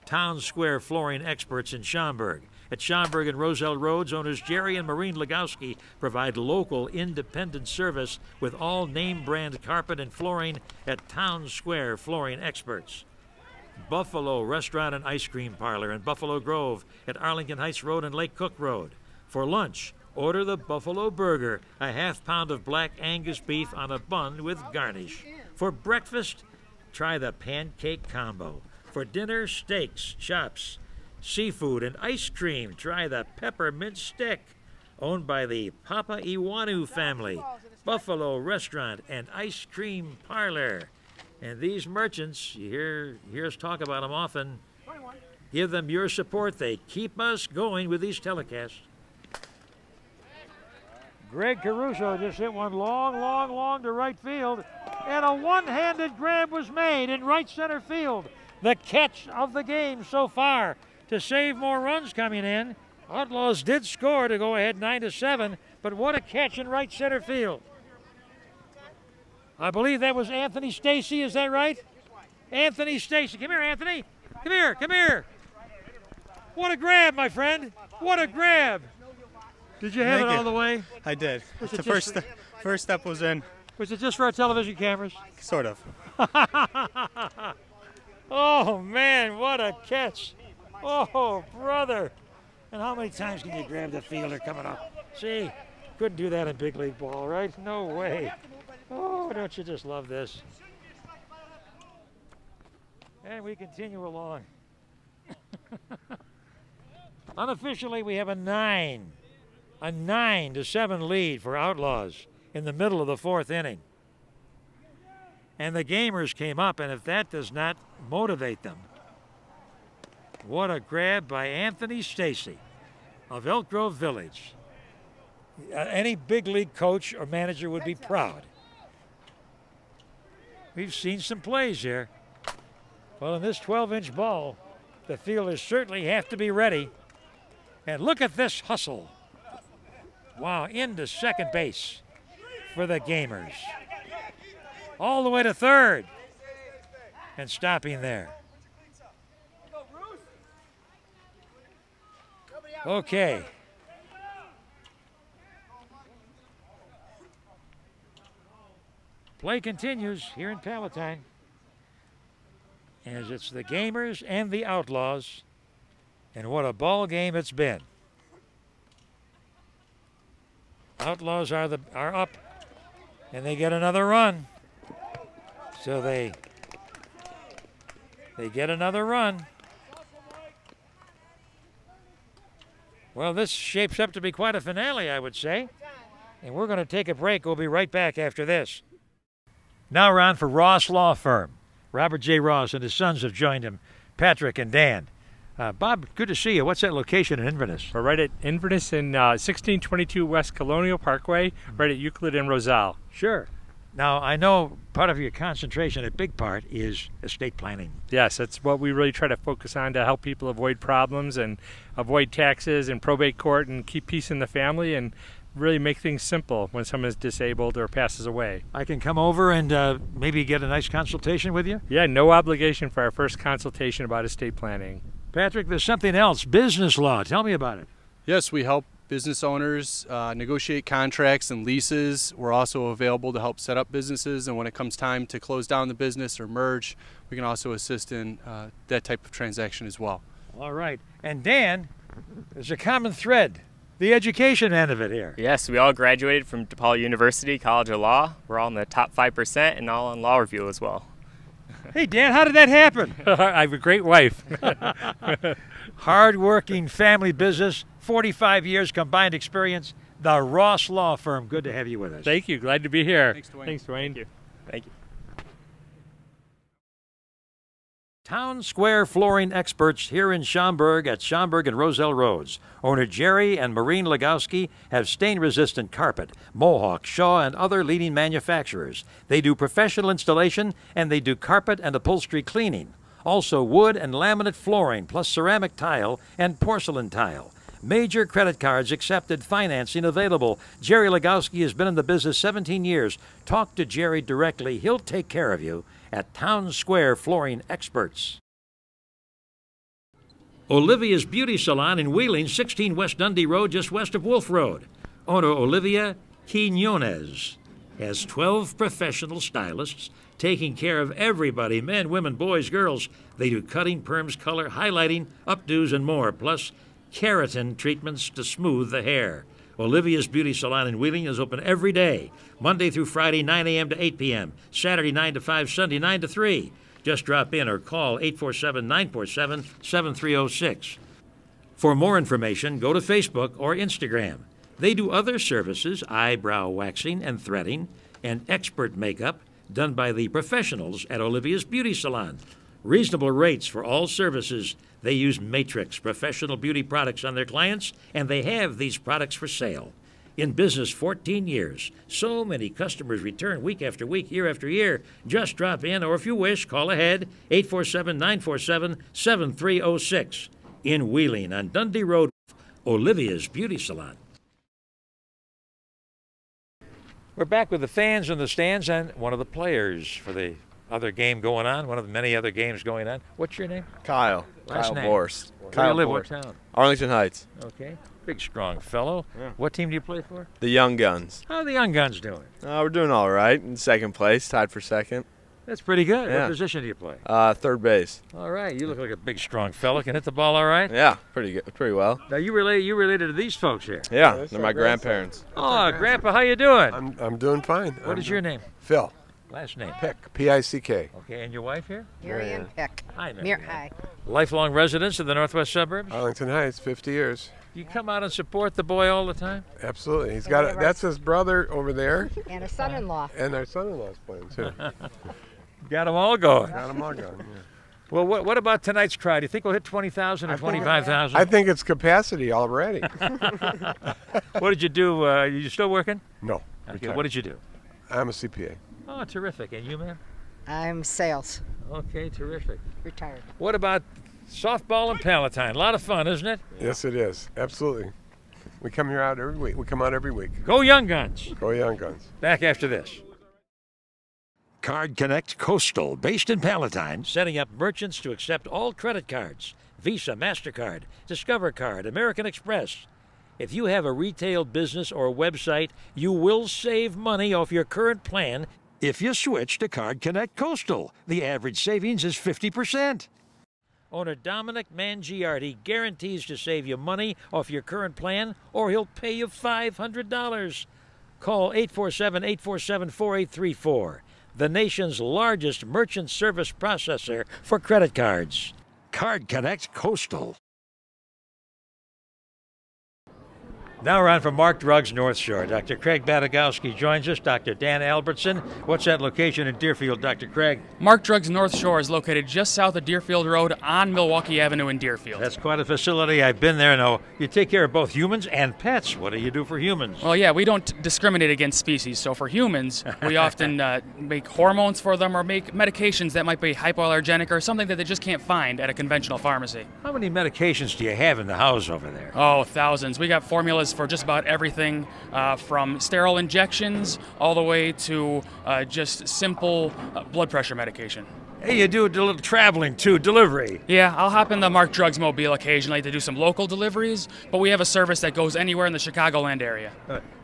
Town Square Flooring Experts in Schaumburg. At Schaumburg and Roselle Roads, owners Jerry and Maureen Legowski provide local independent service with all name brand carpet and flooring at Town Square Flooring Experts. Buffalo Restaurant and Ice Cream Parlor in Buffalo Grove at Arlington Heights Road and Lake Cook Road. For lunch, order the Buffalo Burger, a half-pound of black Angus beef on a bun with garnish. For breakfast, try the pancake combo. For dinner, steaks, chops, seafood, and ice cream, try the peppermint stick. Owned by the Papa Iwanu family, Buffalo Restaurant and Ice Cream Parlor. And these merchants, you hear us talk about them often. Give them your support. They keep us going with these telecasts. Greg Caruso just hit one long to right field. And a one-handed grab was made in right center field. The catch of the game so far to save more runs coming in. Outlaws did score to go ahead 9-7, but what a catch in right center field. I believe that was Anthony Stacy, is that right? Anthony Stacy. Come here, Anthony. Come here, come here. What a grab, my friend. What a grab. Did you have it all the way? I did. The first step was in. Was it just for our television cameras? Sort of. Oh, man, what a catch. Oh, brother. And how many times can you grab the fielder coming up? See, couldn't do that in big league ball, right? No way. Oh, don't you just love this? And we continue along. Unofficially, we have a 9-7 lead for Outlaws in the middle of the fourth inning. And the Gamers came up, and if that does not motivate them, what a grab by Anthony Stacy of Elk Grove Village. Any big league coach or manager would be proud. We've seen some plays here. Well, in this 12-inch ball, the fielders certainly have to be ready. And look at this hustle. Wow, into second base for the Gamers. All the way to third. And stopping there. Okay. Play continues here in Palatine as it's the Gamers and the Outlaws, and what a ball game it's been. Outlaws are up, and they get another run. So they get another run. Well, this shapes up to be quite a finale, I would say. And we're going to take a break. We'll be right back after this. Now we're on for Ross Law Firm. Robert J. Ross and his sons have joined him, Patrick and Dan. Bob, good to see you. What's that location in Inverness? We're right at Inverness in 1622 West Colonial Parkway, right at Euclid and Roselle. Sure. Now, I know part of your concentration, a big part, is estate planning. Yes, that's what we really try to focus on to help people avoid problems and avoid taxes and probate court and keep peace in the family and really make things simple when someone is disabled or passes away. I can come over and maybe get a nice consultation with you? Yeah, no obligation for our first consultation about estate planning. Patrick, there's something else, business law. Tell me about it. Yes, we help business owners negotiate contracts and leases. We're also available to help set up businesses, and when it comes time to close down the business or merge, we can also assist in that type of transaction as well. All right. And Dan, there's a common thread, the education end of it here. Yes, we all graduated from DePaul University College of Law. We're all in the top 5% and all on law review as well. Hey, Dan, how did that happen? I have a great wife. Hard-working family business, 45 years combined experience, the Ross Law Firm. Good to have you with us. Thank you. Glad to be here. Thanks, Duane. Thanks, Duane. Thank you. Thank you. Town Square Flooring Experts here in Schaumburg at Schaumburg and Roselle Roads. Owner Jerry and Maureen Legowski have stain-resistant carpet, Mohawk, Shaw, and other leading manufacturers. They do professional installation, and they do carpet and upholstery cleaning. Also wood and laminate flooring, plus ceramic tile and porcelain tile. Major credit cards accepted, financing available. Jerry Legowski has been in the business 17 years. Talk to Jerry directly. He'll take care of you at Town Square Flooring Experts. Olivia's Beauty Salon in Wheeling, 16 West Dundee Road, just west of Wolf Road. Owner Olivia Quinones has 12 professional stylists taking care of everybody, men, women, boys, girls. They do cutting, perms, color, highlighting, updos, and more, plus keratin treatments to smooth the hair. Olivia's Beauty Salon in Wheeling is open every day, Monday through Friday, 9 a.m. to 8 p.m., Saturday 9 to 5, Sunday 9 to 3. Just drop in or call 847-947-7306. For more information, go to Facebook or Instagram. They do other services, eyebrow waxing and threading, and expert makeup done by the professionals at Olivia's Beauty Salon. Reasonable rates for all services. They use Matrix professional beauty products on their clients, and they have these products for sale. In business 14 years, so many customers return week after week, year after year. Just drop in, or if you wish, call ahead, 847-947-7306. In Wheeling on Dundee Road, Olivia's Beauty Salon. We're back with the fans in the stands and one of the players for the other game going on, one of the many other games going on. What's your name? Kyle. Last Kyle name? Borst. Where Kyle do you live? Borst. What town? Arlington Heights. Okay. Big, strong fellow. Yeah. What team do you play for? The Young Guns. How are the Young Guns doing? We're doing all right. In second place, tied for second. That's pretty good. Yeah. What position do you play? Third base. All right. You look like a big, strong fellow. Can hit the ball all right? Yeah, pretty good, pretty well. Now, you related to these folks here? Yeah, they're my grandparents. Oh, Grandpa, how you doing? I'm doing fine. What is your name? Phil. Last name? Pick. P-I-C-K. Okay, and your wife here? Marianne Peck. Hi, Marianne. Hi. Lifelong residents of the Northwest Suburbs? Arlington Heights, 50 years. Do you come out and support the boy all the time? Absolutely. He's got that's his brother over there. And a son-in-law. And our son-in-law's playing too. Got them all going. Got them all going. Yeah. Well, what about tonight's crowd? Do you think we'll hit 20,000 or 25,000? I think it's capacity already. What did you do? You still working? No. Okay. Retired. What did you do? I'm a CPA. Oh, terrific. And you, ma'am? I'm sales. Okay, terrific. Retired. What about softball and Palatine? A lot of fun, isn't it? Yes, it is. Absolutely. We come here out every week. We come out every week. Go Young Guns. Go Young Guns. Back after this. Card Connect Coastal, based in Palatine, setting up merchants to accept all credit cards, Visa, MasterCard, Discover Card, American Express. If you have a retail business or website, you will save money off your current plan if you switch to Card Connect Coastal. The average savings is 50%. Owner Dominic Mangiardi guarantees to save you money off your current plan, or he'll pay you $500. Call 847-847-4834. The nation's largest merchant service processor for credit cards. Card Connect Coastal. Now we're on from Mark Drugs North Shore. Dr. Craig Badagowski joins us. Dr. Dan Albertson. What's that location in Deerfield, Dr. Craig? Mark Drugs North Shore is located just south of Deerfield Road on Milwaukee Avenue in Deerfield. That's quite a facility. I've been there. Now, you take care of both humans and pets. What do you do for humans? Well, yeah, we don't discriminate against species. So for humans, we often make hormones for them or make medications that might be hypoallergenic or something that they just can't find at a conventional pharmacy. How many medications do you have in the house over there? Oh, thousands. We got formulas for just about everything from sterile injections all the way to just simple blood pressure medication. Hey, you do a little traveling too, delivery. Yeah, I'll hop in the Mark Drugs mobile occasionally to do some local deliveries, but we have a service that goes anywhere in the Chicagoland area.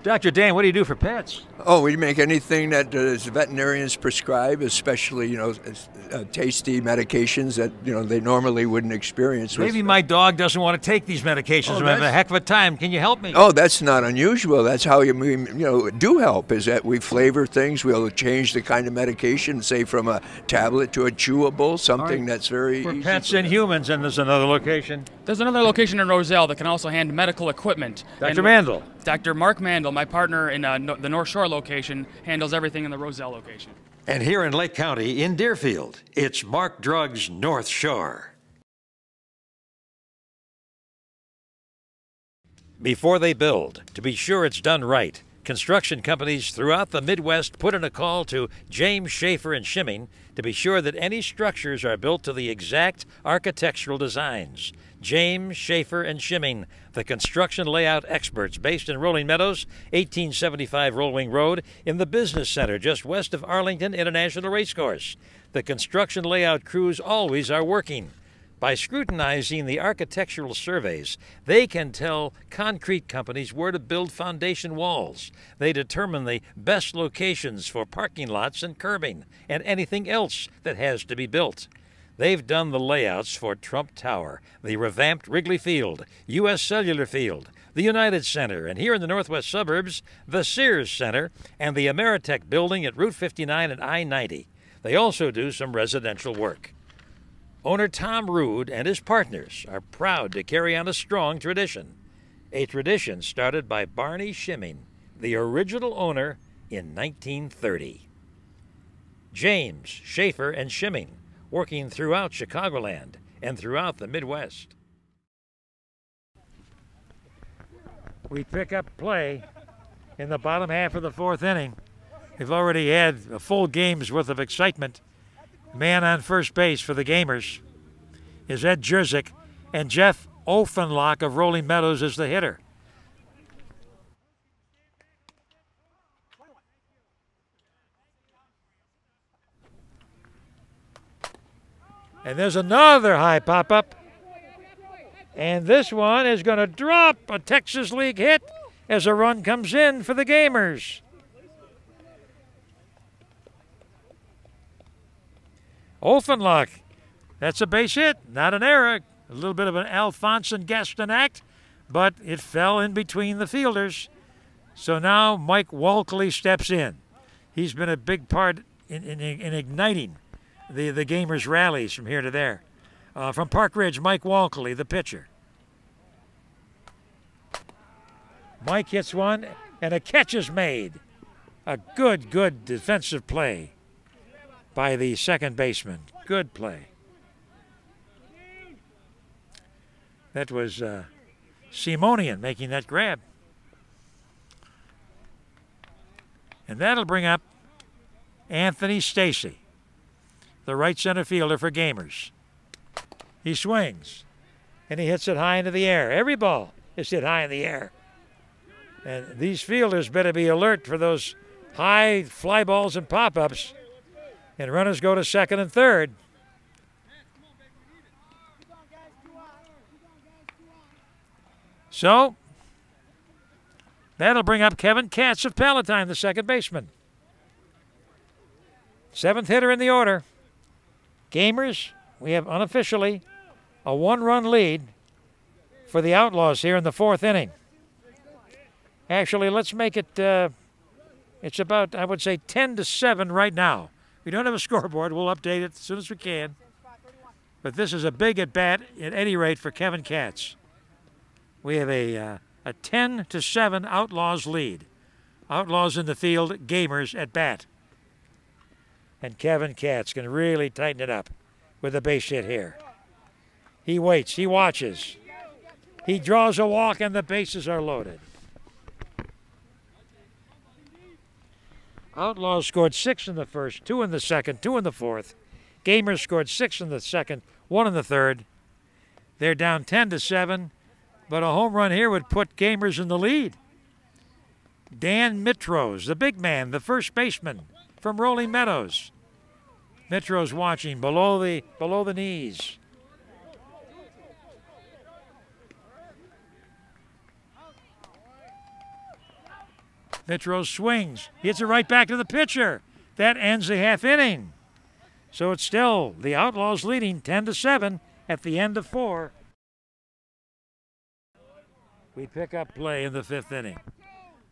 Dr. Dan, what do you do for pets? Oh, we make anything that veterinarians prescribe, especially, tasty medications that, they normally wouldn't experience. Maybe my dog doesn't want to take these medications. I'm having a heck of a time. Can you help me? Oh, that's not unusual. That's how we do help, is that we flavor things. We'll change the kind of medication, say from a tablet to a chewable, something that's very for easy pets and humans. And there's another location. There's another location in Roselle that can also hand medical equipment. Dr. Mandel. Dr. Mark Mandel, my partner in the North Shore location, handles everything in the Roselle location. And here in Lake County, in Deerfield, it's Mark Drug's North Shore. Before they build, to be sure it's done right, construction companies throughout the Midwest put in a call to James Schaefer and Shimming to be sure that any structures are built to the exact architectural designs. James Schaefer and Shimming, the construction layout experts based in Rolling Meadows, 1875 Roll-Wing Road, in the Business Center just west of Arlington International Racecourse. The construction layout crews always are working. By scrutinizing the architectural surveys, they can tell concrete companies where to build foundation walls. They determine the best locations for parking lots and curbing, and anything else that has to be built. They've done the layouts for Trump Tower, the revamped Wrigley Field, U.S. Cellular Field, the United Center, and here in the northwest suburbs, the Sears Center and the Ameritech building at Route 59 and I-90. They also do some residential work. Owner Tom Rood and his partners are proud to carry on a strong tradition, a tradition started by Barney Shimming, the original owner, in 1930. James Schaefer and Shimming, working throughout Chicagoland and throughout the Midwest. We pick up play in the bottom half of the fourth inning. We've already had a full game's worth of excitement. Man on first base for the Gamers is Ed Jerzyk, and Jeff Offenlock of Rolling Meadows is the hitter. And there's another high pop-up. And this one is going to drop a Texas League hit as a run comes in for the Gamers. Offenlock, that's a base hit, not an error. A little bit of an Alphonson Gaston act, but it fell in between the fielders. So now Mike Walkley steps in. He's been a big part in igniting the Gamers' rallies from here to there. From Park Ridge, Mike Walkley, the pitcher. Mike hits one, and a catch is made. A good defensive play by the second baseman. Good play. That was Simonian making that grab. And that'll bring up Anthony Stacy, the right center fielder for Gamers. He swings, and he hits it high into the air. Every ball is hit high in the air. And these fielders better be alert for those high fly balls and pop-ups. And runners go to second and third. So, that'll bring up Kevin Katz of Palatine, the second baseman. Seventh hitter in the order. Gamers, we have unofficially a one-run lead for the Outlaws here in the fourth inning. Actually, let's make it, it's about, I would say, 10-7 right now. We don't have a scoreboard. We'll update it as soon as we can. But this is a big at-bat, at any rate, for Kevin Katz. We have a 10-7 Outlaws lead. Outlaws in the field, Gamers at bat. And Kevin Katz can really tighten it up with a base hit here. He waits, he watches. He draws a walk, and the bases are loaded. Outlaws scored 6 in the first, 2 in the second, 2 in the fourth. Gamers scored 6 in the second, 1 in the third. They're down 10-7, but a home run here would put Gamers in the lead. Dan Mitros, the big man, the first baseman from Rolling Meadows. Mitros watching below the knees. Mitros swings, hits it right back to the pitcher. That ends the half inning. So it's still the Outlaws leading 10-7 at the end of 4. We pick up play in the fifth inning.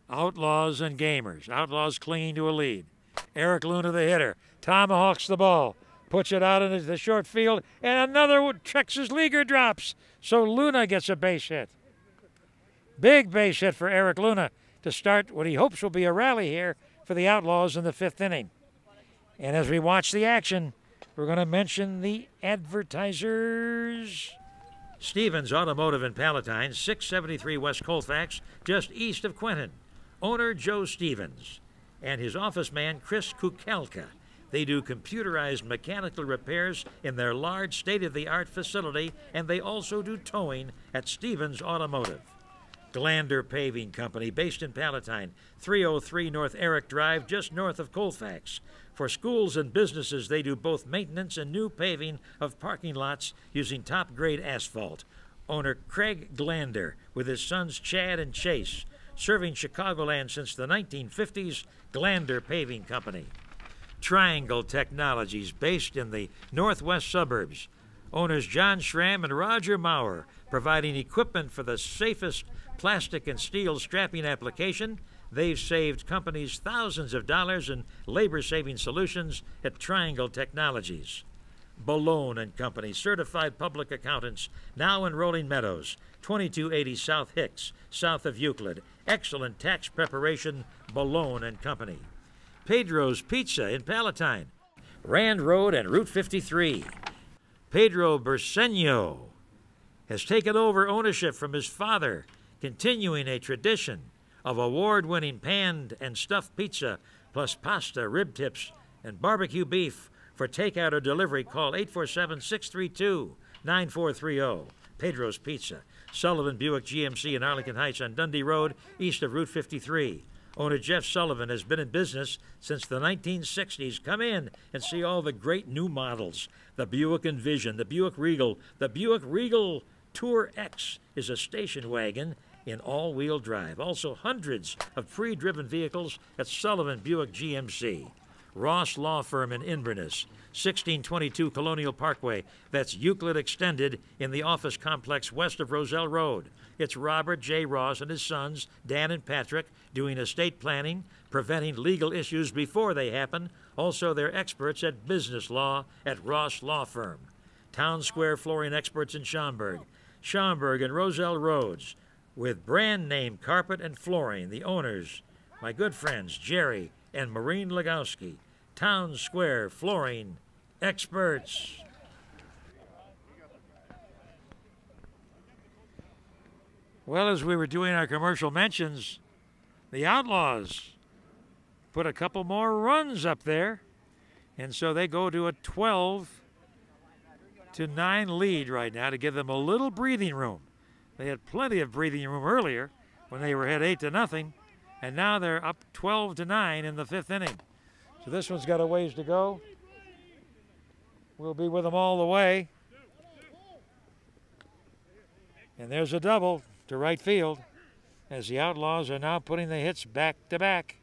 Outlaws and Gamers. Outlaws clinging to a lead. Eric Luna, the hitter, tomahawks the ball, puts it out into the short field, and another Texas leaguer drops. So Luna gets a base hit. Big base hit for Eric Luna to start what he hopes will be a rally here for the Outlaws in the fifth inning. And as we watch the action, we're going to mention the advertisers. Stevens Automotive in Palatine, 673 West Colfax, just east of Quentin. Owner Joe Stevens and his office man Chris Kukelka. They do computerized mechanical repairs in their large state-of-the-art facility, and they also do towing at Stevens Automotive. Glander Paving Company, based in Palatine, 303 North Eric Drive, just north of Colfax. For schools and businesses, they do both maintenance and new paving of parking lots using top-grade asphalt. Owner Craig Glander, with his sons Chad and Chase, serving Chicagoland since the 1950s, Glander Paving Company. Triangle Technologies, based in the northwest suburbs. Owners John Schramm and Roger Maurer, providing equipment for the safest plastic and steel strapping application. They've saved companies thousands of dollars in labor-saving solutions at Triangle Technologies. Balone and Company, certified public accountants, now in Rolling Meadows, 2280 South Hicks, south of Euclid. Excellent tax preparation, Balone and Company. Pedro's Pizza in Palatine, Rand Road and Route 53. Pedro Burseño has taken over ownership from his father, continuing a tradition of award-winning panned and stuffed pizza, plus pasta, rib tips, and barbecue beef. For takeout or delivery, call 847-632-9430. Pedro's Pizza, Sullivan Buick GMC in Arlington Heights on Dundee Road, east of Route 53. Owner Jeff Sullivan has been in business since the 1960s. Come in and see all the great new models. The Buick Envision, the Buick Regal. The Buick Regal Tour X is a station wagon in all-wheel drive. Also hundreds of pre-driven vehicles at Sullivan Buick GMC. Ross Law Firm in Inverness, 1622 Colonial Parkway. That's Euclid Extended in the office complex west of Roselle Road. It's Robert J. Ross and his sons, Dan and Patrick, doing estate planning, preventing legal issues before they happen. Also, they're experts at business law at Ross Law Firm. Town Square Flooring Experts in Schaumburg. Schaumburg and Roselle Roads, with brand name carpet and flooring. The owners, my good friends, Jerry and Maureen Legowski. Town Square Flooring Experts. Well, as we were doing our commercial mentions, the Outlaws put a couple more runs up there, and so they go to a 12-9 lead right now to give them a little breathing room. They had plenty of breathing room earlier when they were ahead 8-0, and now they're up 12-9 in the fifth inning. So this one's got a ways to go. We'll be with them all the way. And there's a double to right field as the Outlaws are now putting the hits back to back.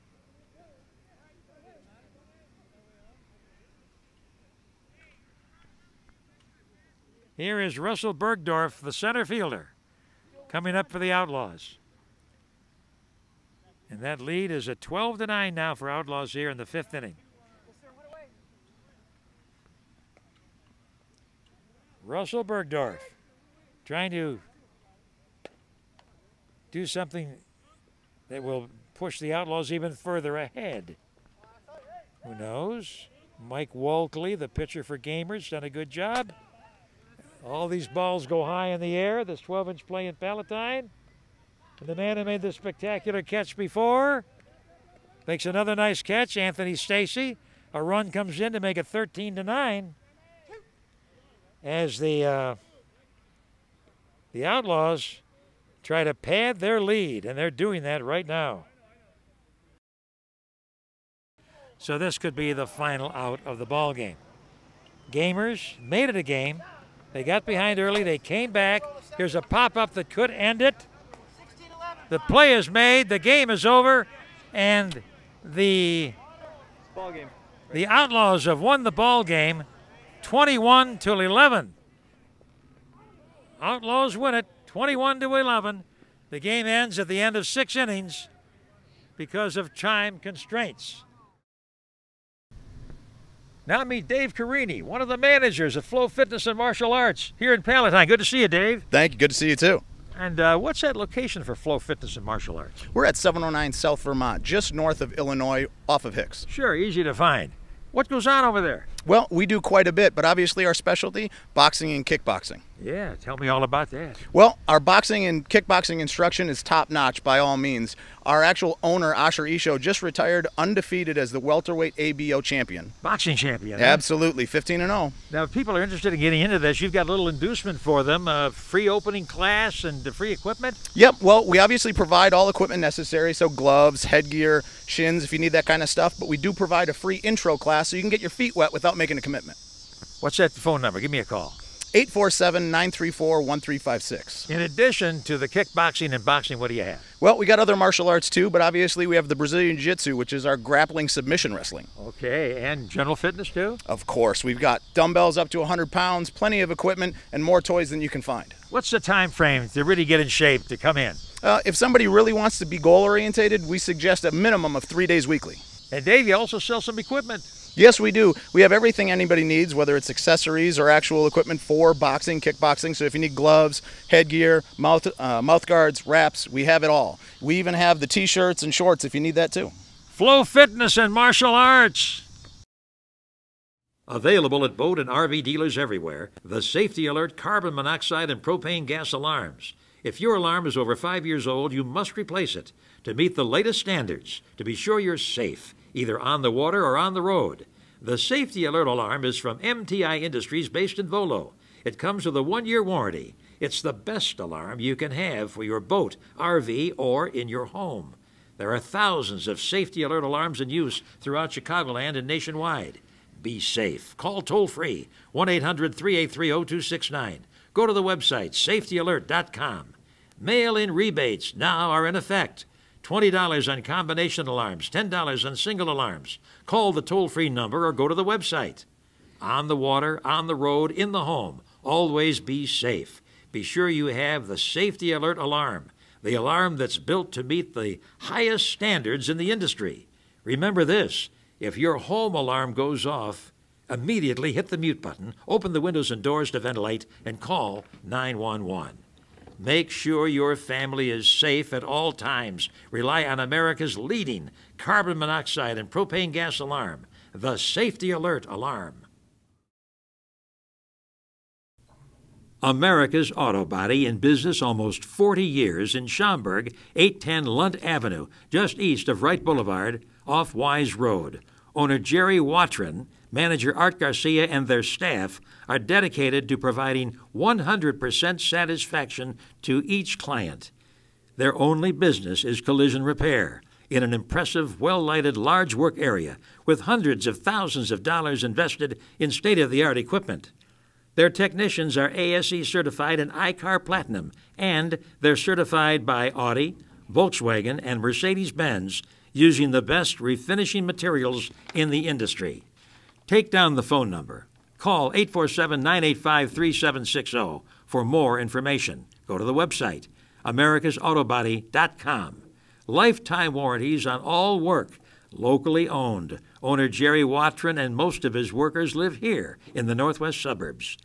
Here is Russell Bergdorf, the center fielder, coming up for the Outlaws. And that lead is at 12-9 now for Outlaws here in the fifth inning. Russell Bergdorf trying to do something that will push the Outlaws even further ahead. Who knows? Mike Walkley, the pitcher for Gamers, done a good job. All these balls go high in the air. This 12-inch play in Palatine. And the man who made the spectacular catch before makes another nice catch, Anthony Stacy. A run comes in to make it 13-9 as the Outlaws try to pad their lead, and they're doing that right now. So this could be the final out of the ball game. Gamers made it a game. They got behind early. They came back. Here's a pop-up that could end it. The play is made. The game is over, and the Outlaws have won the ball game 21-11. Outlaws win it 21-11. The game ends at the end of 6 innings because of time constraints. Now meet Dave Carini, one of the managers at Flow Fitness and Martial Arts here in Palatine. Good to see you, Dave. Thank you. Good to see you, too. And what's that location for Flow Fitness and Martial Arts? We're at 709 South Vermont, just north of Illinois, off of Hicks. Sure, easy to find. What goes on over there? Well, we do quite a bit, but obviously our specialty, boxing and kickboxing. Yeah, tell me all about that. Well, our boxing and kickboxing instruction is top-notch by all means. Our actual owner, Asher Isho, just retired undefeated as the welterweight ABO champion. Boxing champion, huh? Absolutely, 15-0. Now, if people are interested in getting into this, you've got a little inducement for them, free opening class and free equipment? Yep, well, we obviously provide all equipment necessary, so gloves, headgear, shins, if you need that kind of stuff, but we do provide a free intro class so you can get your feet wet without making a commitment. What's that phone number? Give me a call. 847-934-1356. In addition to the kickboxing and boxing, what do you have? Well, we got other martial arts too, but obviously we have the Brazilian Jiu-Jitsu, which is our grappling submission wrestling. Okay, and general fitness too? Of course. We've got dumbbells up to 100 pounds, plenty of equipment, and more toys than you can find. What's the time frame to really get in shape to come in? If somebody really wants to be goal-orientated, we suggest a minimum of 3 days weekly. And Dave, you also sell some equipment. Yes, we do. We have everything anybody needs, whether it's accessories or actual equipment for boxing, kickboxing. So if you need gloves, headgear, mouth guards, wraps, we have it all. We even have the t-shirts and shorts if you need that too. Flow Fitness and Martial Arts. Available at boat and RV dealers everywhere, the Safety Alert carbon monoxide and propane gas alarms. If your alarm is over 5 years old, you must replace it to meet the latest standards to be sure you're safe, either on the water or on the road. The Safety Alert alarm is from MTI Industries based in Volo. It comes with a 1-year warranty. It's the best alarm you can have for your boat, RV, or in your home. There are thousands of Safety Alert alarms in use throughout Chicagoland and nationwide. Be safe. Call toll-free 1-800-383-0269. Go to the website safetyalert.com. Mail-in rebates now are in effect. $20 on combination alarms, $10 on single alarms. Call the toll-free number or go to the website. On the water, on the road, in the home, always be safe. Be sure you have the Safety Alert alarm, the alarm that's built to meet the highest standards in the industry. Remember this, if your home alarm goes off, immediately hit the mute button, open the windows and doors to ventilate, and call 911. Make sure your family is safe at all times. Rely on America's leading carbon monoxide and propane gas alarm, the Safety Alert alarm. America's Auto Body, in business almost 40 years in Schaumburg, 810 Lunt Avenue, just east of Wright Boulevard, off Wise Road. Owner Jerry Watrin, manager Art Garcia, and their staff are dedicated to providing 100% satisfaction to each client. Their only business is collision repair in an impressive, well-lighted, large work area with hundreds of thousands of dollars invested in state-of-the-art equipment. Their technicians are ASE certified and ICAR Platinum, and they're certified by Audi, Volkswagen, and Mercedes-Benz using the best refinishing materials in the industry. Take down the phone number. Call 847-985-3760 for more information. Go to the website, americasautobody.com. Lifetime warranties on all work, locally owned. Owner Jerry Watrin and most of his workers live here in the northwest suburbs.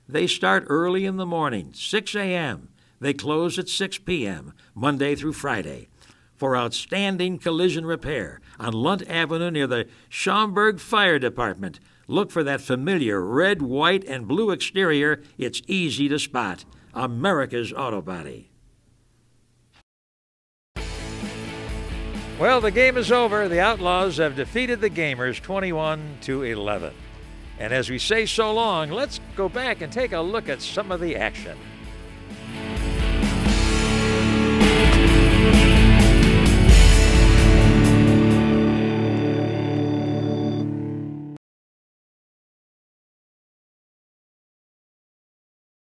They start early in the morning, 6 a.m. They close at 6 p.m., Monday through Friday. For outstanding collision repair on Lunt Avenue near the Schaumburg Fire Department, look for that familiar red, white, and blue exterior. It's easy to spot. America's Auto Body. Well, the game is over. The Outlaws have defeated the Gamers 21-11. And as we say so long, let's go back and take a look at some of the action.